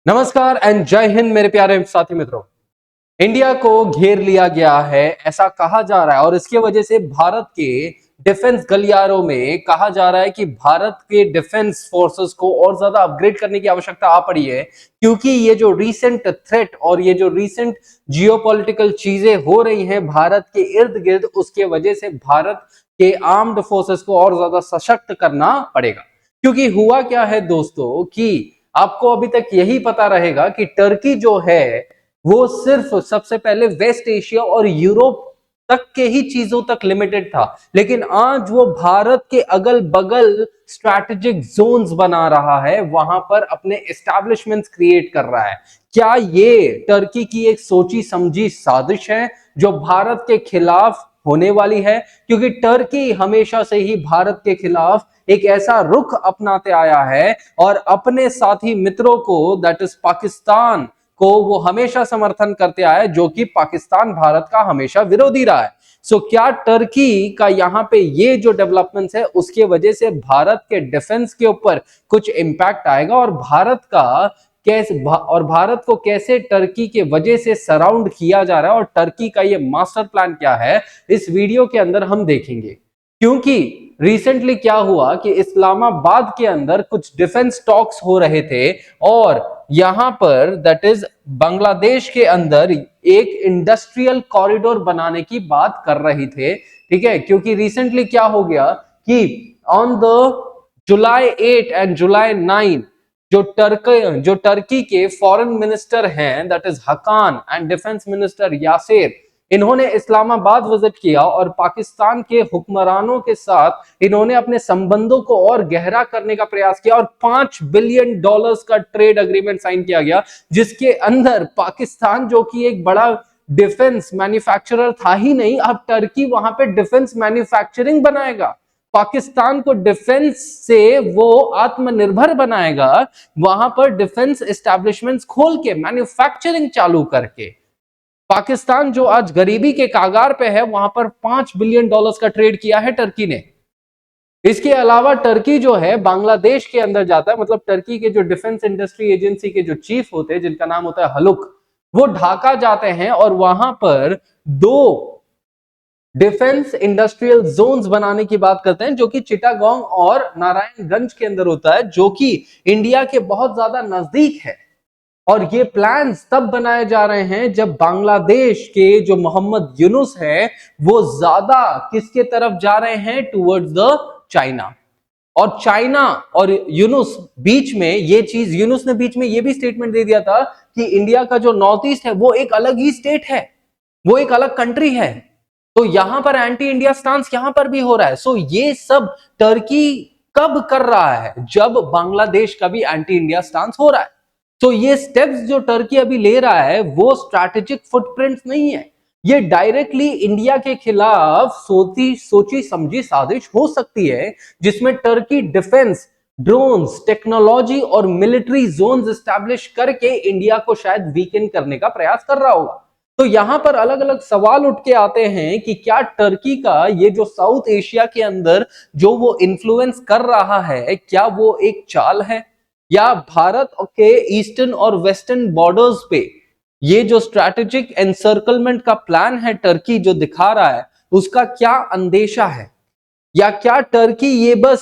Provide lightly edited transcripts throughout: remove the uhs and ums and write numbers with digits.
नमस्कार एंड जय हिंद मेरे प्यारे साथी मित्रों। इंडिया को घेर लिया गया है ऐसा कहा जा रहा है और इसकी वजह से भारत के डिफेंस गलियारों में कहा जा रहा है कि भारत के डिफेंस फोर्सेस को और ज्यादा अपग्रेड करने की आवश्यकता आ पड़ी है, क्योंकि ये जो रीसेंट थ्रेट और ये जो रीसेंट जियोपॉलिटिकल चीजें हो रही हैं भारत के इर्द गिर्द, उसके वजह से भारत के आर्म्ड फोर्सेस को और ज्यादा सशक्त करना पड़ेगा। क्योंकि हुआ क्या है दोस्तों कि आपको अभी तक यही पता रहेगा कि टर्की जो है वो सिर्फ सबसे पहले वेस्ट एशिया और यूरोप तक के ही चीजों तक लिमिटेड था, लेकिन आज वो भारत के अगल बगल स्ट्रैटेजिक जोन्स बना रहा है, वहां पर अपने एस्टैब्लिशमेंट्स क्रिएट कर रहा है। क्या ये टर्की की एक सोची समझी साजिश है जो भारत के खिलाफ होने वाली है? क्योंकि टर्की हमेशा से ही भारत के खिलाफ एक ऐसा रुख अपनाते आया है और अपने साथी मित्रों को दैट इज पाकिस्तान को वो हमेशा समर्थन करते आया है, जो कि पाकिस्तान भारत का हमेशा विरोधी रहा है। सो क्या टर्की का यहाँ पे ये जो डेवलपमेंट्स है उसके वजह से भारत के डिफेंस के ऊपर कुछ इंपैक्ट आएगा और भारत को कैसे टर्की के वजह से सराउंड किया जा रहा है और टर्की का ये मास्टर प्लान क्या है, इस वीडियो के अंदर हम देखेंगे। क्योंकि रिसेंटली क्या हुआ कि इस्लामाबाद के अंदर कुछ डिफेंस टॉक्स हो रहे थे और यहां पर दैट इज बांग्लादेश के अंदर एक इंडस्ट्रियल कॉरिडोर बनाने की बात कर रही थे। ठीक है, क्योंकि रिसेंटली क्या हो गया कि ऑन द जुलाई 8 एंड जुलाई 9 जो टर्की के फॉरेन मिनिस्टर हैं that is हकान and defence minister यासेर, इन्होंने इस्लामाबाद विजिट किया और पाकिस्तान के हुक्मरानों के साथ इन्होंने अपने संबंधों को और गहरा करने का प्रयास किया और $5 बिलियन का ट्रेड एग्रीमेंट साइन किया गया, जिसके अंदर पाकिस्तान जो कि एक बड़ा डिफेंस मैन्युफैक्चरर था ही नहीं, अब टर्की वहां पे डिफेंस मैन्युफैक्चरिंग बनाएगा, पाकिस्तान को डिफेंस से वो आत्मनिर्भर बनाएगा, वहां पर डिफेंस एस्टैब्लिशमेंट्स खोल के मैन्युफैक्चरिंग चालू करके। पाकिस्तान जो आज गरीबी के कागार पे है, वहां पर $5 बिलियन का ट्रेड किया है टर्की ने। इसके अलावा टर्की जो है बांग्लादेश के अंदर जाता है, मतलब टर्की के जो डिफेंस इंडस्ट्री एजेंसी के जो चीफ होते हैं जिनका नाम होता है हलुक, वो ढाका जाते हैं और वहां पर 2 डिफेंस इंडस्ट्रियल जोन्स बनाने की बात करते हैं, जो कि चिटागोंग और नारायणगंज के अंदर होता है, जो कि इंडिया के बहुत ज्यादा नजदीक है। और ये प्लान्स तब बनाए जा रहे हैं जब बांग्लादेश के जो मोहम्मद यूनुस है वो ज्यादा किसके तरफ जा रहे हैं, टुवर्ड्स द चाइना। और चाइना और यूनुस बीच में ये चीज, यूनुस ने बीच में ये भी स्टेटमेंट दे दिया था कि इंडिया का जो नॉर्थ ईस्ट है वो एक अलग ही स्टेट है, वो एक अलग कंट्री है। तो यहां पर एंटी इंडिया स्टांस यहां पर भी हो रहा है। सो ये सब टर्की कब कर रहा है, जब बांग्लादेश का भी एंटी इंडिया स्टांस हो रहा है। तो ये स्टेप्स जो टर्की अभी ले रहा है वो स्ट्रैटेजिक फुटप्रिंट्स नहीं है, ये डायरेक्टली इंडिया के खिलाफ सोची समझी साजिश हो सकती है, जिसमें टर्की डिफेंस, ड्रोन्स, टेक्नोलॉजी और मिलिट्री जोन्स एस्टैब्लिश करके इंडिया को शायद वीकेंड करने का प्रयास कर रहा होगा। तो यहां पर अलग अलग सवाल उठ के आते हैं कि क्या टर्की का ये जो साउथ एशिया के अंदर जो वो इन्फ्लुएंस कर रहा है, क्या वो एक चाल है, या भारत के ईस्टर्न और वेस्टर्न बॉर्डर्स पे ये जो स्ट्रैटेजिक एनसर्कलमेंट का प्लान है टर्की जो दिखा रहा है, उसका क्या अंदेशा है? या क्या टर्की ये बस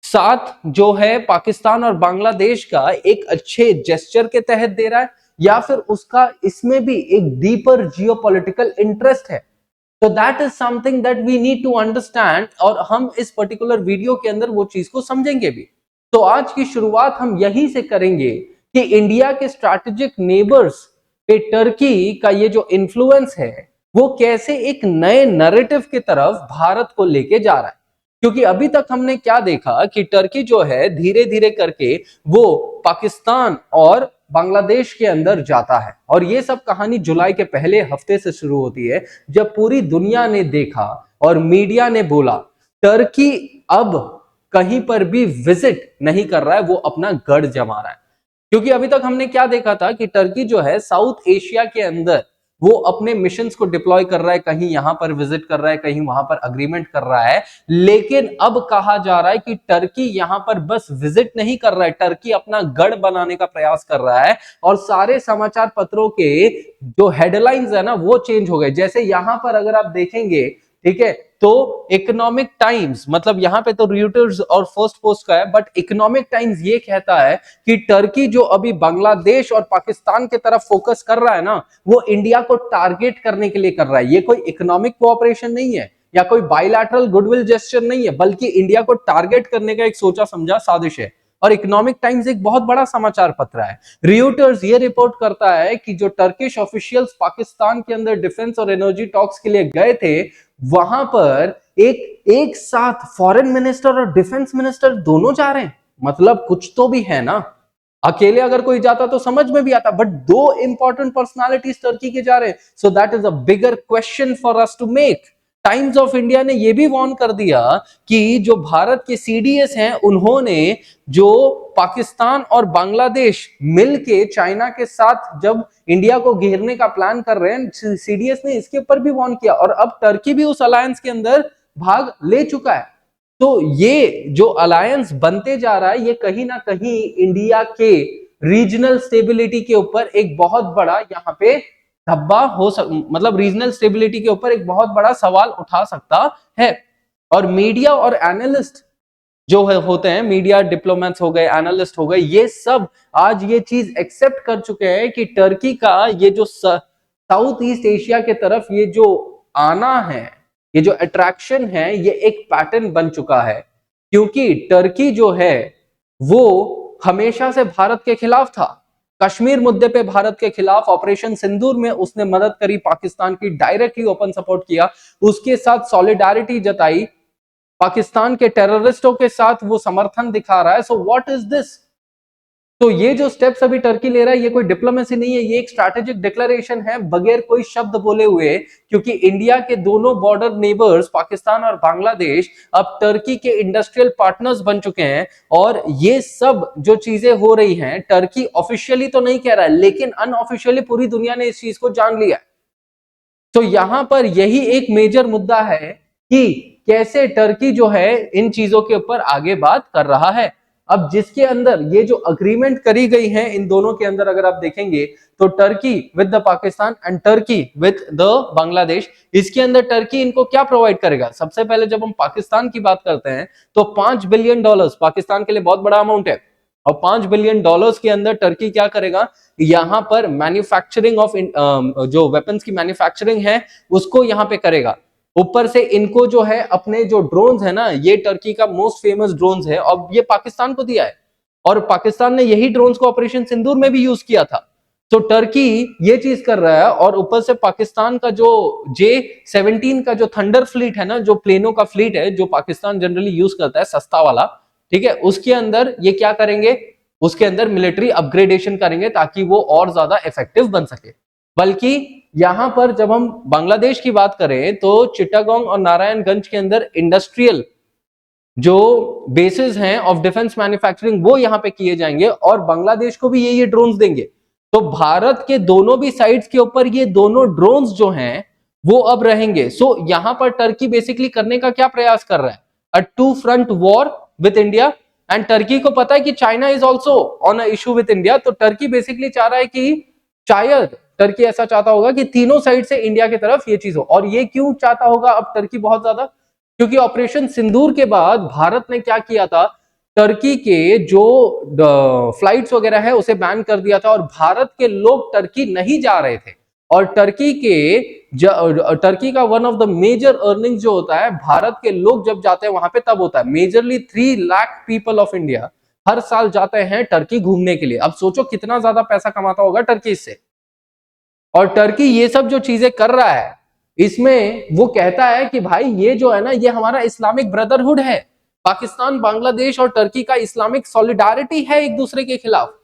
साथ जो है पाकिस्तान और बांग्लादेश का एक अच्छे जेस्चर के तहत दे रहा है, या फिर उसका इसमें भी एक डीपर जियोपॉलिटिकल इंटरेस्ट है? तो that is something that we need to understand, और हम इस पर्टिकुलर वीडियो के अंदर वो चीज को समझेंगे भी। तो आज की शुरुआत हम यहीं से करेंगे कि इंडिया के स्ट्रैटेजिक नेबर्स पे टर्की का ये जो इन्फ्लुएंस है वो कैसे एक नए नैरेटिव की तरफ भारत को लेके जा रहा है। क्योंकि अभी तक हमने क्या देखा कि टर्की जो है धीरे धीरे करके वो पाकिस्तान और बांग्लादेश के अंदर जाता है, और ये सब कहानी जुलाई के पहले हफ्ते से शुरू होती है, जब पूरी दुनिया ने देखा और मीडिया ने बोला टर्की अब कहीं पर भी विजिट नहीं कर रहा है, वो अपना गढ़ जमा रहा है। क्योंकि अभी तक हमने क्या देखा था कि टर्की जो है साउथ एशिया के अंदर वो अपने मिशंस को डिप्लॉय कर रहा है, कहीं यहां पर विजिट कर रहा है, कहीं वहां पर अग्रीमेंट कर रहा है। लेकिन अब कहा जा रहा है कि टर्की यहां पर बस विजिट नहीं कर रहा है, टर्की अपना गढ़ बनाने का प्रयास कर रहा है। और सारे समाचार पत्रों के जो हेडलाइंस है ना वो चेंज हो गए। जैसे यहां पर अगर आप देखेंगे, ठीक है, तो इकोनॉमिक टाइम्स, मतलब यहां पे तो रॉयटर्स और फर्स्ट पोस्ट का है, बट इकोनॉमिक टाइम्स ये कहता है कि टर्की जो अभी बांग्लादेश और पाकिस्तान की तरफ फोकस कर रहा है ना, वो इंडिया को टारगेट करने के लिए कर रहा है। ये कोई इकोनॉमिक कोऑपरेशन नहीं है या कोई बायलैटरल गुडविल जेस्चर नहीं है, बल्कि इंडिया को टारगेट करने का एक सोचा समझा साजिश है। और इकोनॉमिक टाइम्स एक बहुत बड़ा समाचार पत्र है। रॉयटर्स ये रिपोर्ट करता है कि जो टर्किश ऑफिशियल्स पाकिस्तान के अंदर डिफेंस और एनर्जी टॉक्स के लिए गए थे, वहां पर एक साथ फॉरेन मिनिस्टर और डिफेंस मिनिस्टर दोनों जा रहे हैं। मतलब कुछ तो भी है ना। अकेले अगर कोई जाता तो समझ में भी आता, बट दो इंपॉर्टेंट पर्सनालिटीज टर्की के जा रहे हैं। So that is a bigger question for us to make. Times of India ने यह भी वार्न कर दिया कि जो भारत के सीडीएस हैं, उन्होंने जो पाकिस्तान और बांग्लादेश मिलके चाइना के साथ जब इंडिया को घेरने का प्लान कर रहे हैं, सीडीएस ने इसके ऊपर भी वार्न किया। और अब टर्की भी उस अलायंस के अंदर भाग ले चुका है। तो ये जो अलायंस बनते जा रहा है, ये कहीं ना कहीं इंडिया के रीजनल स्टेबिलिटी के ऊपर एक बहुत बड़ा यहाँ पे धब्बा मतलब रीजनल स्टेबिलिटी के ऊपर एक बहुत बड़ा सवाल उठा सकता है। और मीडिया और एनालिस्ट जो होते हैं, मीडिया डिप्लोमेट्स हो गए, एनालिस्ट हो गए, ये सब आज ये चीज एक्सेप्ट कर चुके हैं कि टर्की का ये जो साउथ ईस्ट एशिया के तरफ ये जो आना है, ये जो अट्रैक्शन है, ये एक पैटर्न बन चुका है। क्योंकि टर्की जो है वो हमेशा से भारत के खिलाफ था। कश्मीर मुद्दे पे भारत के खिलाफ, ऑपरेशन सिंदूर में उसने मदद करी पाकिस्तान की, डायरेक्टली ओपन सपोर्ट किया, उसके साथ सॉलिडारिटी जताई, पाकिस्तान के टेररिस्टों के साथ वो समर्थन दिखा रहा है। So what is this? तो ये जो स्टेप्स अभी टर्की ले रहा है, ये कोई डिप्लोमेसी नहीं है, ये एक स्ट्रैटेजिक डिक्लेरेशन है बगैर कोई शब्द बोले हुए। क्योंकि इंडिया के दोनों बॉर्डर नेबर्स पाकिस्तान और बांग्लादेश अब टर्की के इंडस्ट्रियल पार्टनर्स बन चुके हैं। और ये सब जो चीजें हो रही हैं, टर्की ऑफिशियली तो नहीं कह रहा है, लेकिन अनऑफिशियली पूरी दुनिया ने इस चीज को जान लिया है। तो यहां पर यही एक मेजर मुद्दा है कि कैसे टर्की जो है इन चीजों के ऊपर आगे बात कर रहा है। अब जिसके अंदर ये जो अग्रीमेंट करी गई है इन दोनों के अंदर अगर आप देखेंगे, तो Turkey with the Pakistan and Turkey with the Bangladesh, इसके अंदर टर्की इनको क्या प्रोवाइड करेगा? सबसे पहले जब हम पाकिस्तान की बात करते हैं तो $5 बिलियन पाकिस्तान के लिए बहुत बड़ा अमाउंट है। और $5 बिलियन के अंदर टर्की क्या करेगा? यहां पर मैन्युफैक्चरिंग ऑफ जो वेपन्स की मैन्युफैक्चरिंग है उसको यहां पे करेगा। ऊपर से इनको जो है अपने जो ड्रोन्स है ना, ये टर्की का मोस्ट फेमस ड्रोन्स है और ये पाकिस्तान को दिया है। और पाकिस्तान ने यही ड्रोन्स को ऑपरेशन सिंदूर में भी यूज किया था। तो टर्की ये चीज कर रहा है। और ऊपर से पाकिस्तान का जो J-17 का जो थंडर फ्लीट है ना, जो प्लेनों का फ्लीट है जो पाकिस्तान जनरली यूज करता है, सस्ता वाला, ठीक है, उसके अंदर ये क्या करेंगे? उसके अंदर मिलिट्री अपग्रेडेशन करेंगे ताकि वो और ज्यादा इफेक्टिव बन सके। बल्कि यहां पर जब हम बांग्लादेश की बात करें तो चिटागोंग और नारायणगंज के अंदर इंडस्ट्रियल जो बेसिस हैं ऑफ डिफेंस मैन्युफैक्चरिंग वो यहां पे किए जाएंगे और बांग्लादेश को भी ये ड्रोन्स देंगे। तो भारत के दोनों भी साइड्स के ऊपर ये दोनों ड्रोन्स जो हैं वो अब रहेंगे। सो यहां पर टर्की बेसिकली करने का क्या प्रयास कर रहा है? A two front war with India. And Turkey को पता है कि China is also on a issue with India. तो टर्की बेसिकली चाह रहा है कि शायद टर्की ऐसा चाहता होगा कि तीनों साइड से इंडिया की तरफ ये चीज हो। और ये क्यों चाहता होगा अब टर्की बहुत ज्यादा? क्योंकि ऑपरेशन सिंदूर के बाद भारत ने क्या किया था, टर्की के जो फ्लाइट्स वगैरह है उसे बैन कर दिया था और भारत के लोग टर्की नहीं जा रहे थे। और टर्की का one of the major earning जो होता है, भारत के लोग जब जाते हैं वहां पे तब होता है। Majorly 3 lakh people of India हर साल जाते हैं टर्की घूमने के लिए। अब सोचो कितना ज्यादा पैसा कमाता होगा टर्की इससे। और टर्की ये सब जो चीजें कर रहा है, इसमें वो कहता है कि भाई ये जो है ना, ये हमारा इस्लामिक ब्रदरहुड है। पाकिस्तान, बांग्लादेश और टर्की का इस्लामिक सॉलिडारिटी है एक दूसरे के खिलाफ,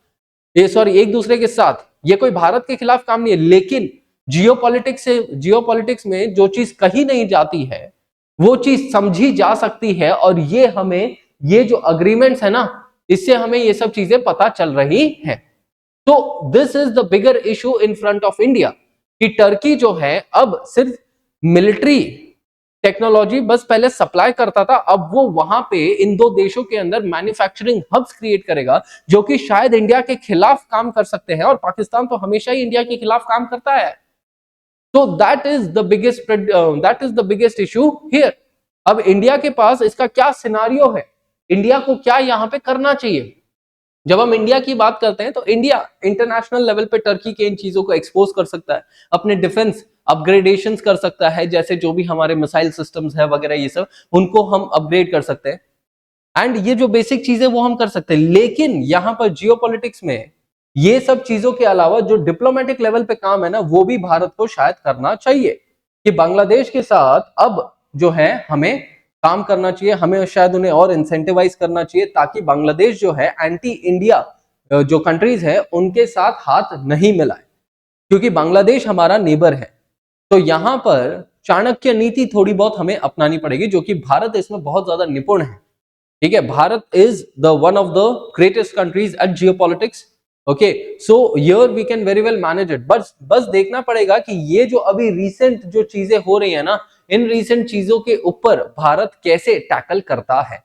एक दूसरे के साथ। ये कोई भारत के खिलाफ काम नहीं है। लेकिन जियोपॉलिटिक्स में जो चीज कही नहीं जाती है वो चीज समझी जा सकती है। और ये हमें, ये जो अग्रीमेंट्स है ना, इससे हमें ये सब चीजें पता चल रही है। तो this is the bigger issue in front of India. कि टर्की जो है अब सिर्फ मिलिट्री टेक्नोलॉजी बस पहले सप्लाई करता था, अब वो वहां पे इन दो देशों के अंदर मैन्युफैक्चरिंग हब्स क्रिएट करेगा जो कि शायद इंडिया के खिलाफ काम कर सकते हैं, और पाकिस्तान तो हमेशा ही इंडिया के खिलाफ काम करता है। तो that is the biggest issue here. अब इंडिया के पास इसका क्या सिनारियो है, इंडिया को क्या यहां पे करना चाहिए। जब हम इंडिया की बात करते हैं तो इंडिया इंटरनेशनल लेवल पे टर्की के इन चीजों को एक्सपोज कर सकता है, अपने डिफेंस अपग्रेडेशंस कर सकता है, जैसे जो भी हमारे मिसाइल सिस्टम्स है वगैरह ये सब, उनको हम अपग्रेड कर सकते हैं। एंड ये जो बेसिक चीजें वो हम कर सकते हैं, लेकिन यहां पर जियोपॉलिटिक्स में ये सब चीजों के अलावा जो डिप्लोमेटिक लेवल पे काम है ना, वो भी भारत को शायद करना चाहिए कि बांग्लादेश के साथ अब जो है हमें काम करना चाहिए, हमें शायद उन्हें और इंसेंटिवाइज करना चाहिए ताकि बांग्लादेश जो है एंटी इंडिया जो कंट्रीज है उनके साथ हाथ नहीं मिलाए, क्योंकि बांग्लादेश हमारा नेबर है। तो यहां पर चाणक्य नीति थोड़ी बहुत हमें अपनानी पड़ेगी, जो कि भारत इसमें बहुत ज्यादा निपुण है। ठीक है, Bharat is the one of the greatest countries at geopolitics. Okay, so here we can very well manage it. बस देखना पड़ेगा कि ये जो अभी रिसेंट जो चीजें हो रही है ना, इन रिसेंट चीजों के ऊपर भारत कैसे टैकल करता है,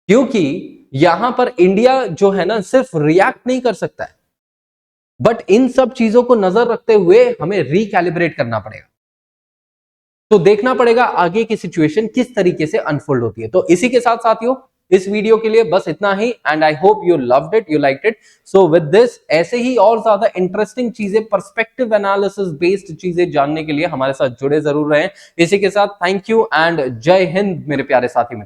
क्योंकि यहां पर इंडिया जो है ना सिर्फ रिएक्ट नहीं कर सकता है, बट इन सब चीजों को नजर रखते हुए हमें रिकैलिब्रेट करना पड़ेगा। तो देखना पड़ेगा आगे की सिचुएशन किस तरीके से अनफोल्ड होती है। तो इसी के साथ साथियों इस वीडियो के लिए बस इतना ही, and I hope you loved it, you liked it. So with this ऐसे ही और ज्यादा इंटरेस्टिंग चीजें, पर्सपेक्टिव एनालिसिस बेस्ड चीजें जानने के लिए हमारे साथ जुड़े जरूर रहें। इसी के साथ थैंक यू एंड जय हिंद मेरे प्यारे साथी मित्र।